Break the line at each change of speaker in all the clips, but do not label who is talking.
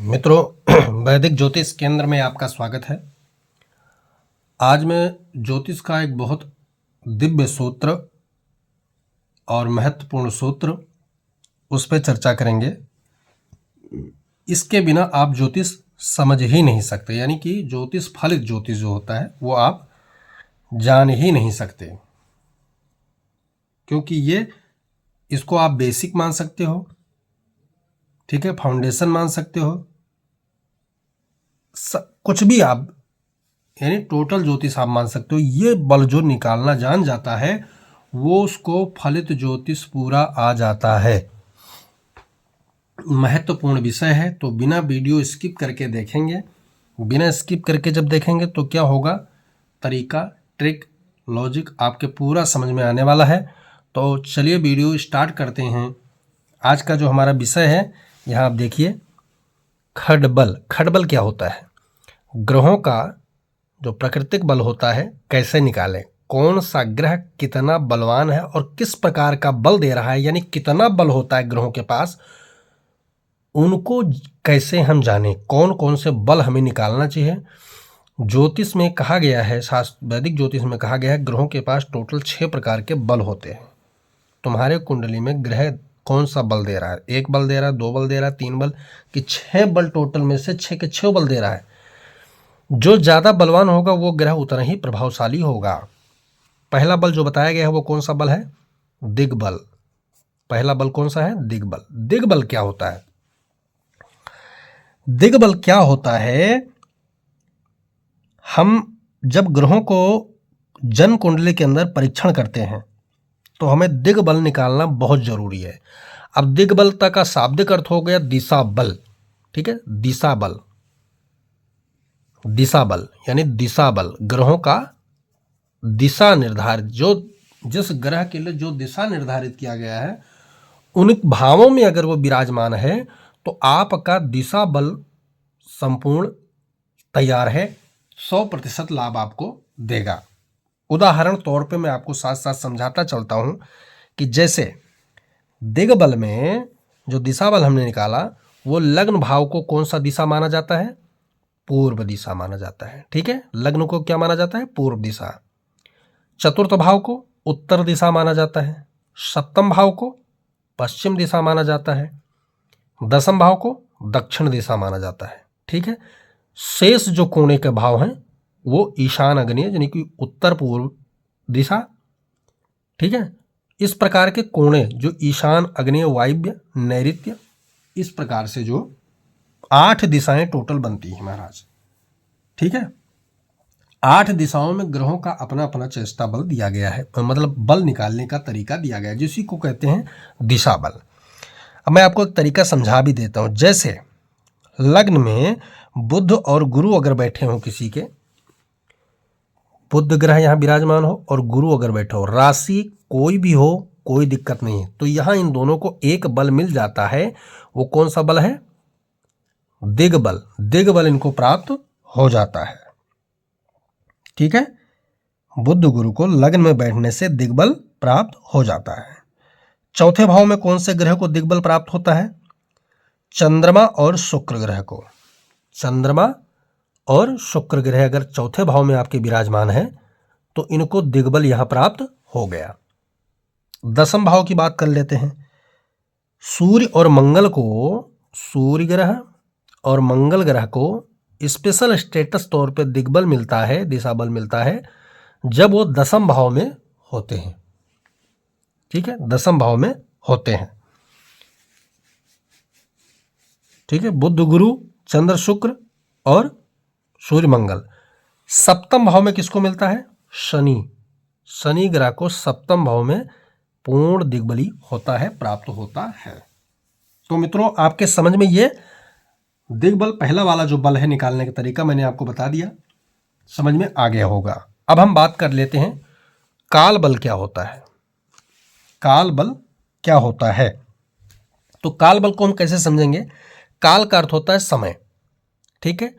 मित्रों, वैदिक ज्योतिष केंद्र में आपका स्वागत है। आज मैं ज्योतिष का एक बहुत दिव्य सूत्र और महत्वपूर्ण सूत्र उस पर चर्चा करेंगे। इसके बिना आप ज्योतिष समझ ही नहीं सकते, यानी कि ज्योतिष फलित ज्योतिष जो होता है वो आप जान ही नहीं सकते, क्योंकि इसको आप बेसिक मान सकते हो, ठीक है, फाउंडेशन मान सकते हो, कुछ भी आप यानी टोटल ज्योतिष आप मान सकते हो। ये बल जो निकालना जान जाता है वो उसको फलित ज्योतिष पूरा आ जाता है। महत्वपूर्ण विषय है, तो बिना वीडियो स्किप करके देखेंगे। बिना स्किप करके जब देखेंगे तो क्या होगा, तरीका, ट्रिक, लॉजिक आपके पूरा समझ में आने वाला है। तो चलिए वीडियो स्टार्ट करते हैं। आज का जो हमारा विषय है, यहाँ आप देखिए, खडबल। खडबल क्या होता है? ग्रहों का जो प्राकृतिक बल होता है कैसे निकालें, कौन सा ग्रह कितना बलवान है और किस प्रकार का बल दे रहा है, यानी कितना बल होता है ग्रहों के पास, उनको कैसे हम जानें, कौन कौन से बल हमें निकालना चाहिए। ज्योतिष में कहा गया है, शास्त्र वैदिक ज्योतिष में कहा गया है, ग्रहों के पास टोटल 6 प्रकार के बल होते हैं। तुम्हारे कुंडली में ग्रह कौन सा बल दे रहा है, 1 बल दे रहा है, 2 बल दे रहा है, 3 बल, कि 6 बल, टोटल में से 6 के 6 बल दे रहा है। जो ज़्यादा बलवान होगा वो ग्रह उतना ही प्रभावशाली होगा। पहला बल जो बताया गया है वो कौन सा बल है? दिग्बल। पहला बल कौन सा है? दिग्बल। दिग्बल क्या होता है? दिग्बल क्या होता है, हम जब ग्रहों को जन्म कुंडली के अंदर परीक्षण करते हैं तो हमें दिग्बल निकालना बहुत जरूरी है। अब दिग्बलता का शाब्दिक अर्थ हो गया दिशा बल, ठीक है, दिशा बल। दिशा बल यानी दिशा बल, ग्रहों का दिशा निर्धारित, जो जिस ग्रह के लिए जो दिशा निर्धारित किया गया है उन भावों में अगर वो विराजमान है तो आपका दिशा बल संपूर्ण तैयार है, 100% लाभ आपको देगा। उदाहरण तौर पे मैं आपको साथ साथ समझाता चलता हूं कि जैसे दिग्बल में जो दिशा बल हमने निकाला वो लग्न भाव को कौन सा दिशा माना जाता है? पूर्व दिशा माना जाता है, ठीक है। लग्न को क्या माना जाता है? पूर्व दिशा। चतुर्थ भाव को उत्तर दिशा माना जाता है। सप्तम भाव को पश्चिम दिशा माना जाता है। दसम भाव को दक्षिण दिशा माना जाता है, ठीक है। शेष जो कोने के भाव हैं वो ईशान अग्नेय यानी कि उत्तर पूर्व दिशा, ठीक है। इस प्रकार के कोने जो ईशान अग्नेय वायव्य नैऋत्य, इस प्रकार से जो 8 दिशाएं टोटल बनती हैं महाराज, ठीक है। 8 दिशाओं में ग्रहों का अपना अपना चेष्टा बल दिया गया है, मतलब बल निकालने का तरीका दिया गया है, जिसी को कहते हैं दिशा बल। अब मैं आपको एक तरीका समझा भी देता हूं। जैसे लग्न में बुध और गुरु अगर बैठे हों, किसी के बुध ग्रह यहां विराजमान हो और गुरु अगर बैठे हो, राशि कोई भी हो कोई दिक्कत नहीं है, तो यहां इन दोनों को एक बल मिल जाता है। वो कौन सा बल है? दिग्बल। दिग्बल इनको प्राप्त हो जाता है, ठीक है। बुध गुरु को लग्न में बैठने से दिग्बल प्राप्त हो जाता है। चौथे भाव में कौन से ग्रह को दिग्बल प्राप्त होता है? चंद्रमा और शुक्र ग्रह को। चंद्रमा और शुक्र ग्रह अगर चौथे भाव में आपके विराजमान है तो इनको दिग्बल यहां प्राप्त हो गया। दसम भाव की बात कर लेते हैं। सूर्य और मंगल को, सूर्य ग्रह और मंगल ग्रह को स्पेशल स्टेटस तौर पे दिग्बल मिलता है, दिशा बल मिलता है, जब वो दसम भाव में होते हैं, ठीक है, दसम भाव में होते हैं, ठीक है। बुध गुरु, चंद्र शुक्र और सूर्य मंगल। सप्तम भाव में किसको मिलता है? शनि। शनि ग्रह को सप्तम भाव में पूर्ण दिग्बली होता है, प्राप्त होता है। तो मित्रों, आपके समझ में ये दिग्बल पहला वाला जो बल है निकालने का तरीका मैंने आपको बता दिया, समझ में आ गया होगा। अब हम बात कर लेते हैं काल बल क्या होता है। काल बल क्या होता है? तो काल बल को हम कैसे समझेंगे? काल का अर्थ होता है समय, ठीक है।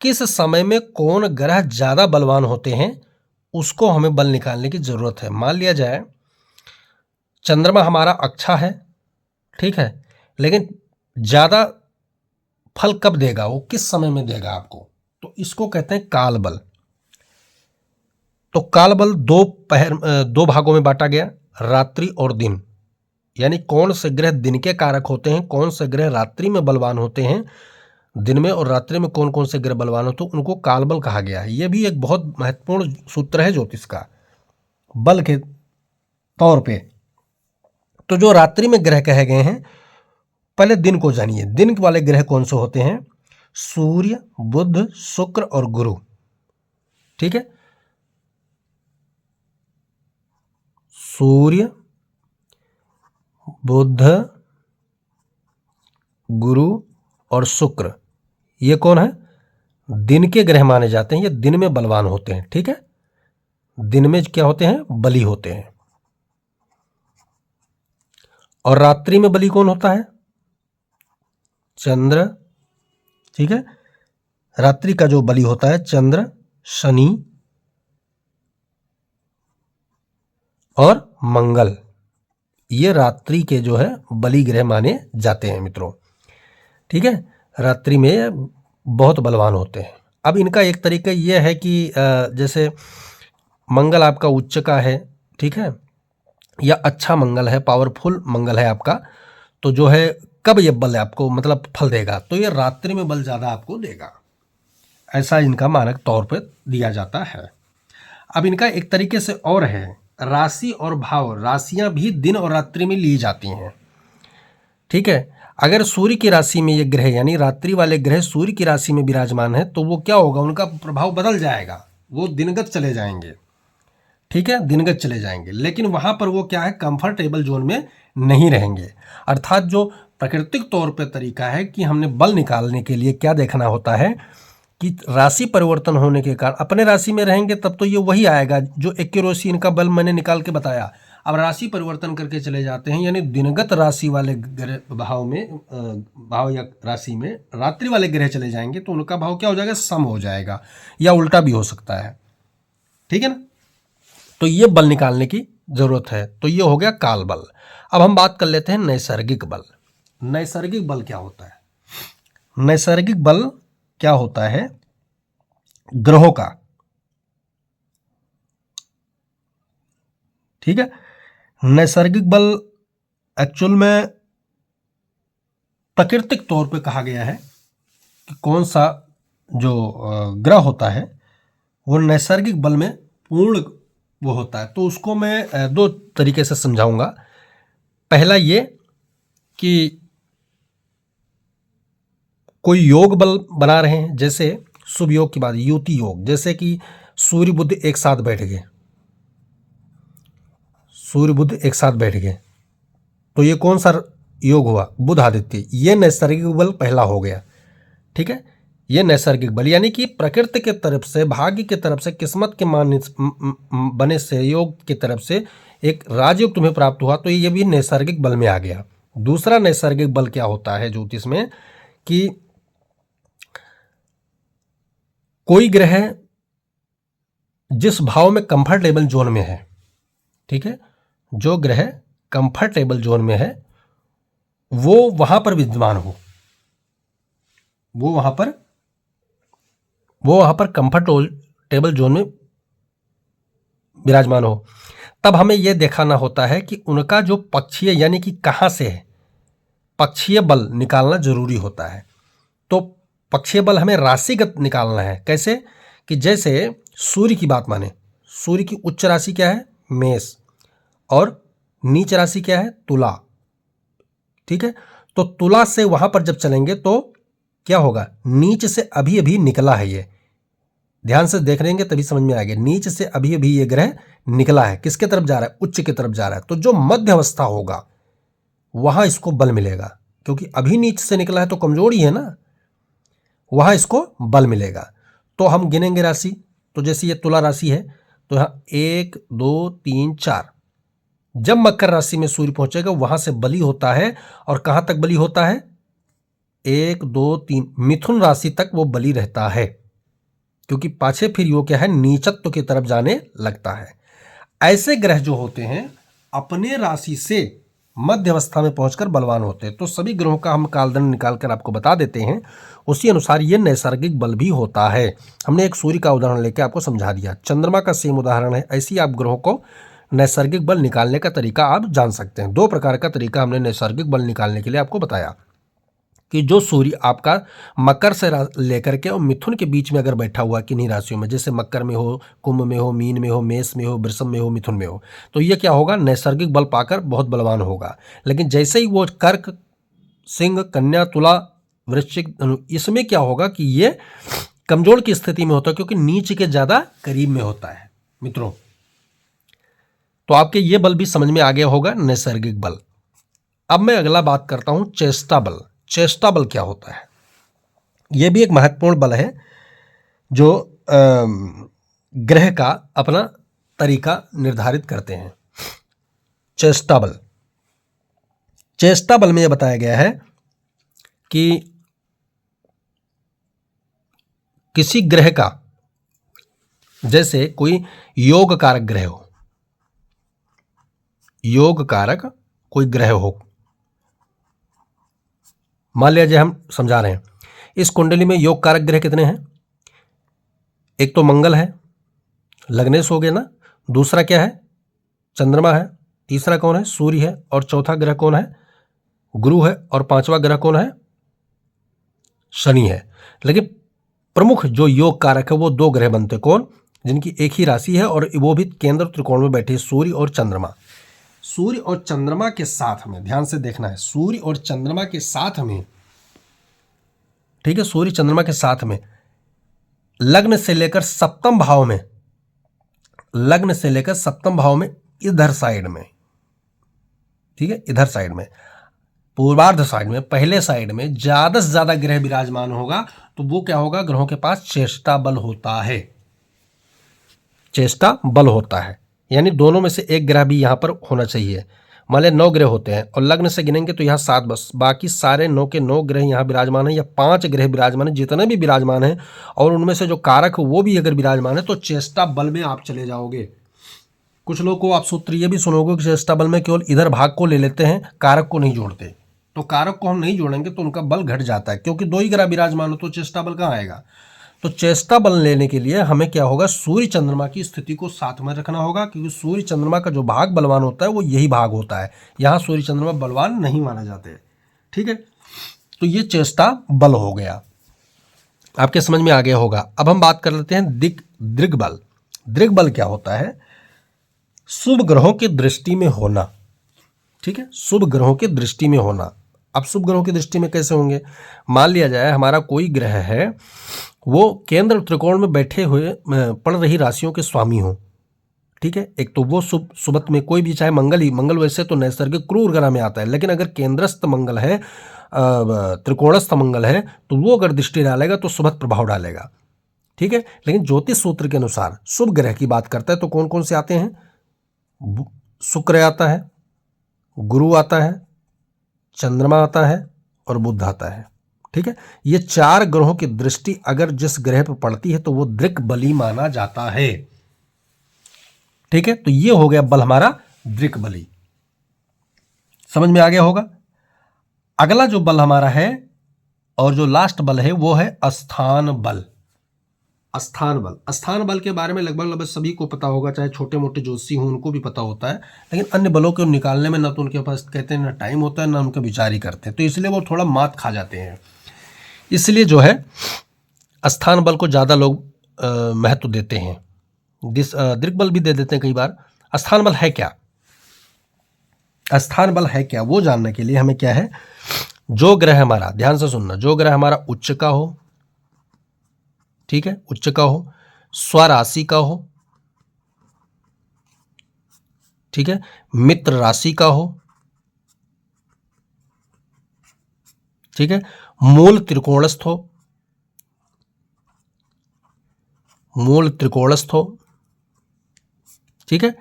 किस समय में कौन ग्रह ज्यादा बलवान होते हैं उसको हमें बल निकालने की जरूरत है। मान लिया जाए चंद्रमा हमारा अच्छा है, ठीक है, लेकिन ज्यादा फल कब देगा, वो किस समय में देगा आपको, तो इसको कहते हैं काल बल। तो काल बल दो भागों में बांटा गया, रात्रि और दिन। यानी कौन से ग्रह दिन के कारक होते हैं, कौन से ग्रह रात्रि में बलवान होते हैं, दिन में और रात्रि में कौन कौन से ग्रह बलवान होते हैं, उनको कालबल कहा गया है। यह भी एक बहुत महत्वपूर्ण सूत्र है ज्योतिष का, बल के तौर पे। तो जो रात्रि में ग्रह कहे गए हैं, पहले दिन को जानिए। दिन वाले ग्रह कौन से होते हैं, सूर्य, बुध, शुक्र और गुरु। ठीक है, सूर्य, बुध, गुरु और शुक्र, ये कौन है, दिन के ग्रह माने जाते हैं। ये दिन में बलवान होते हैं। ठीक है, दिन में क्या होते हैं, बली होते हैं। और रात्रि में बली कौन होता है, चंद्र। ठीक है, रात्रि का जो बली होता है चंद्र, शनि और मंगल, ये रात्रि के जो है बली ग्रह माने जाते हैं मित्रों। ठीक है, रात्रि में बहुत बलवान होते हैं। अब इनका एक तरीका यह है कि जैसे मंगल आपका उच्च का है, ठीक है, या अच्छा मंगल है, पावरफुल मंगल है आपका, तो जो है कब ये बल आपको मतलब फल देगा, तो ये रात्रि में बल ज़्यादा आपको देगा, ऐसा इनका मानक तौर पर दिया जाता है। अब इनका एक तरीके से और है, राशि और भाव। राशियां भी दिन और रात्रि में ली जाती हैं। ठीक है, अगर सूर्य की राशि में ये ग्रह यानी रात्रि वाले ग्रह सूर्य की राशि में विराजमान है, तो वो क्या होगा, उनका प्रभाव बदल जाएगा, वो दिनगत चले जाएंगे। ठीक है, दिनगत चले जाएंगे, लेकिन वहां पर वो क्या है, कंफर्टेबल जोन में नहीं रहेंगे। अर्थात जो प्राकृतिक तौर पर तरीका है कि हमने बल निकालने के लिए क्या देखना होता है कि राशि परिवर्तन होने के कारण अपने राशि में रहेंगे तब तो ये वही आएगा जो एक्यूरेसी इनका बल मैंने निकाल के बताया। अब राशि परिवर्तन करके चले जाते हैं, यानी दिनगत राशि वाले ग्रह भाव में भाव या राशि में रात्रि वाले ग्रह चले जाएंगे, तो उनका भाव क्या हो जाएगा, सम हो जाएगा, या उल्टा भी हो सकता है। ठीक है ना, तो ये बल निकालने की जरूरत है। तो ये हो गया काल बल। अब हम बात कर लेते हैं नैसर्गिक बल। नैसर्गिक बल क्या होता है, नैसर्गिक बल क्या होता है, ग्रहों का। ठीक है, नैसर्गिक बल एक्चुअल में प्राकृतिक तौर पे कहा गया है कि कौन सा जो ग्रह होता है वो नैसर्गिक बल में पूर्ण वो होता है। तो उसको मैं दो तरीके से समझाऊंगा। पहला ये कि कोई योग बल बना रहे हैं, जैसे शुभ योग की बात, युति योग, जैसे कि सूर्य बुध एक साथ बैठ गए, सूर्य बुध एक साथ बैठ गए, तो ये कौन सा योग हुआ, बुध आदित्य, ये नैसर्गिक बल पहला हो गया। ठीक है, ये नैसर्गिक बल यानी कि प्रकृति के तरफ से, भाग्य की तरफ से, किस्मत के मान बने सहयोग की तरफ से एक राजयोग तुम्हें प्राप्त हुआ, तो ये भी नैसर्गिक बल में आ गया। दूसरा नैसर्गिक बल क्या होता है ज्योतिष में कि कोई ग्रह जिस भाव में कंफर्टेबल जोन में है, ठीक है, जो ग्रह कंफर्टेबल जोन में है वो वहां पर विद्यमान हो, वो वहां पर कंफर्टेबल जोन में विराजमान हो, तब हमें यह दिखाना होता है कि उनका जो पक्षीय यानी कि कहां से है, पक्षीय बल निकालना जरूरी होता है। तो पक्षीय बल हमें राशिगत निकालना है। कैसे कि जैसे सूर्य की बात माने, सूर्य की उच्च राशि क्या है, मेष, और नीच राशि क्या है, तुला। ठीक है, तो तुला से वहां पर जब चलेंगे तो क्या होगा, नीच से अभी अभी निकला है, ये ध्यान से देख लेंगे तभी समझ में आएगा। नीच से अभी अभी ये ग्रह निकला है, किसके तरफ जा रहा है, उच्च की तरफ जा रहा है। तो जो मध्य अवस्था होगा वहां इसको बल मिलेगा, क्योंकि अभी नीच से निकला है तो कमजोर ही है ना, वहां इसको बल मिलेगा। तो हम गिनेंगे राशि, तो जैसे ये तुला राशि है तो यहाँ 1 2 3 4, जब मकर राशि में सूर्य पहुंचेगा वहां से बली होता है, और कहां तक बली होता है, 1 2 3 मिथुन राशि तक वो बली रहता है, क्योंकि पाछे फिर यो क्या है, नीचत्व की तरफ जाने लगता है। ऐसे ग्रह जो होते हैं अपने राशि से मध्य अवस्था में पहुंचकर बलवान होते हैं। तो सभी ग्रहों का हम कालदंड निकाल कर आपको बता देते हैं, उसी अनुसार ये नैसर्गिक बल भी होता है। हमने एक सूर्य का उदाहरण लेकर आपको समझा दिया, चंद्रमा का सेम उदाहरण है। ऐसे ही आप ग्रहों को नैसर्गिक बल निकालने का तरीका आप जान सकते हैं। 2 प्रकार का तरीका हमने नैसर्गिक बल निकालने के लिए आपको बताया कि जो सूर्य आपका मकर से लेकर के और मिथुन के बीच में अगर बैठा हुआ किन्हीं राशियों में, जैसे मकर में हो, कुंभ में हो, मीन में हो, मेष में हो, वृषभ में हो, मिथुन में हो, तो ये क्या होगा, नैसर्गिक बल पाकर बहुत बलवान होगा। लेकिन जैसे ही वो कर्क, सिंह, कन्या, तुला, वृश्चिक, धनु, इसमें क्या होगा कि ये कमजोर की स्थिति में होता है, क्योंकि नीच के ज्यादा करीब में होता है मित्रों। तो आपके ये बल भी समझ में आ गया होगा, नैसर्गिक बल। अब मैं अगला बात करता हूं चेष्टा बल। चेष्टा बल क्या होता है? यह भी एक महत्वपूर्ण बल है जो ग्रह का अपना तरीका निर्धारित करते हैं। चेष्टा बल, चेष्टा बल में यह बताया गया है कि किसी ग्रह का, जैसे कोई योग कारक ग्रह हो, योग कारक कोई ग्रह हो, मान लीजिए हम समझा रहे हैं, इस कुंडली में योग कारक ग्रह कितने हैं? एक तो मंगल है, लग्नेश हो गया ना, दूसरा क्या है, चंद्रमा है, तीसरा कौन है, सूर्य है, और चौथा ग्रह कौन है, गुरु है, और पांचवा ग्रह कौन है, शनि है। लेकिन प्रमुख जो योग कारक है वो 2 ग्रह बनते, कौन, जिनकी एक ही राशि है और वो भी केंद्र त्रिकोण में बैठे, सूर्य और चंद्रमा। सूर्य और चंद्रमा के साथ में, ध्यान से देखना है, सूर्य और चंद्रमा के साथ में, ठीक है, सूर्य चंद्रमा के साथ में लग्न से लेकर सप्तम भाव में, लग्न से लेकर सप्तम भाव में इधर साइड में, ठीक है, इधर साइड में, पूर्वार्ध साइड में, पहले साइड में ज्यादा से ज्यादा ग्रह विराजमान होगा, तो वो क्या होगा, ग्रहों के पास चेष्टा बल होता है। चेष्टा बल होता है, यानी दोनों में से एक ग्रह भी यहां पर होना चाहिए। मान लें 9 ग्रह होते हैं और लग्न से गिनेंगे तो यहाँ 7, बस बाकी सारे 9 के 9 ग्रह यहाँ विराजमान है, या 5 ग्रह विराजमान है, जितने भी विराजमान है, और उनमें से जो कारक वो भी अगर विराजमान है, तो चेष्टा बल में आप चले जाओगे। कुछ लोग को आप सूत्र ये भी सुनोगे कि चेष्टा बल में केवल इधर भाग को ले लेते हैं, कारक को नहीं जोड़ते। तो कारक को हम नहीं जोड़ेंगे तो उनका बल घट जाता है, क्योंकि 2 ही ग्रह विराजमान हो तो चेष्टा बल कहाँ आएगा। तो चेष्टा बल लेने के लिए हमें क्या होगा, सूर्य चंद्रमा की स्थिति को साथ में रखना होगा, क्योंकि सूर्य चंद्रमा का जो भाग बलवान होता है वो यही भाग होता है, यहाँ सूर्य चंद्रमा बलवान नहीं माना जाते, ठीक है। तो ये चेष्टा बल हो गया, आपके समझ में आ गया होगा। अब हम बात कर लेते हैं दृग बल। दृग बल क्या होता है? शुभ ग्रहों की दृष्टि में होना, ठीक है, शुभ ग्रहों की दृष्टि में होना। अब शुभ ग्रहों की दृष्टि में कैसे होंगे? मान लिया जाए हमारा कोई ग्रह है, वो केंद्र त्रिकोण में बैठे हुए पड़ रही राशियों के स्वामी हो, ठीक है। एक तो वो सुबत में कोई भी, चाहे मंगल ही, मंगल वैसे तो नैसर्गिक क्रूर ग्रह में आता है, लेकिन अगर केंद्रस्थ मंगल है, त्रिकोणस्थ मंगल है, तो वो अगर दृष्टि डालेगा तो सुबत प्रभाव डालेगा, ठीक है। लेकिन ज्योतिष सूत्र के अनुसार शुभ ग्रह की बात करता है तो कौन कौन से आते हैं? शुक्र आता है, गुरु आता है, चंद्रमा आता है और बुध आता है, ठीक है। ये 4 ग्रहों की दृष्टि अगर जिस ग्रह पर पड़ती है तो वो दृक बली माना जाता है, ठीक है। तो ये हो गया बल हमारा दृक बली, समझ में आ गया होगा। अगला जो बल हमारा है और जो लास्ट बल है वो है स्थान बल। स्थान बल, स्थान बल के बारे में लगभग सभी को पता होगा, चाहे छोटे मोटे ज्योतिषी हों उनको भी पता होता है, लेकिन अन्य बलों को निकालने में ना तो उनके पास कहते हैं ना टाइम होता है, ना उनका विचार ही करते हैं, तो इसलिए वो थोड़ा मात खा जाते हैं। इसलिए जो है स्थान बल को ज़्यादा लोग महत्व देते हैं, दृक बल भी दे देते हैं कई बार। स्थान बल है क्या? स्थान बल है क्या वो जानने के लिए हमें क्या है, जो ग्रह हमारा, ध्यान से सुनना, जो ग्रह हमारा उच्च का हो, ठीक है, उच्च का हो, स्वराशि का हो, ठीक है, मित्र राशि का हो, ठीक है, मूल त्रिकोणस्थ हो, मूल त्रिकोणस्थ हो, ठीक है,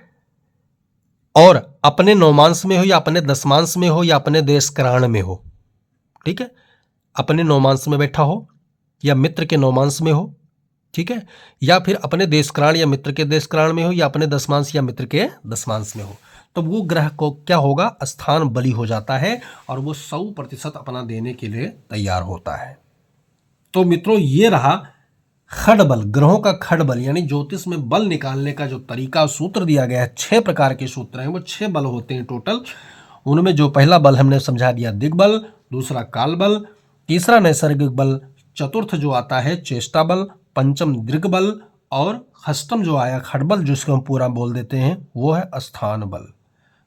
और अपने नौमांश में हो या अपने दशमांश में हो या अपने देशकराण में हो, ठीक है, अपने नौमांश में बैठा हो या मित्र के नौमांश में हो, ठीक है, या फिर अपने देशकराण या मित्र के देशकराण में हो या अपने दशमांश या मित्र के दशमांश में हो। तो वो ग्रह को क्या होगा, स्थान बली हो जाता है और वो 100% अपना देने के लिए तैयार होता है। तो मित्रों ये रहा खडबल, ग्रहों का खडबल, यानी ज्योतिष में बल निकालने का जो तरीका सूत्र दिया गया है। 6 प्रकार के सूत्र हैं, वो 6 बल होते हैं टोटल। उनमें जो पहला बल हमने समझा दिया दिग्बल, दूसरा काल बल, तीसरा नैसर्गिक बल, चतुर्थ जो आता है चेष्टा बल, पंचम दृग्बल और षष्टम जो आया खडबल, जिसको हम पूरा बोल देते हैं, वो है स्थान बल।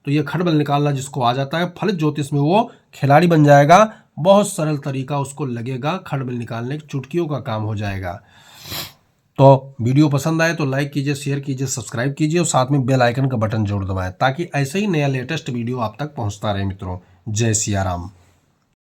तो ये खडबल निकालना जिसको आ जाता है फलित ज्योतिष में वो खिलाड़ी बन जाएगा। बहुत सरल तरीका उसको लगेगा, खडबल निकालने की चुटकियों का काम हो जाएगा। तो वीडियो पसंद आए तो लाइक कीजिए, शेयर कीजिए, सब्सक्राइब कीजिए और साथ में बेल आइकन का बटन जरूर दबाएं ताकि ऐसे ही नया लेटेस्ट वीडियो आप तक पहुंचता रहे। मित्रों, जय सिया राम।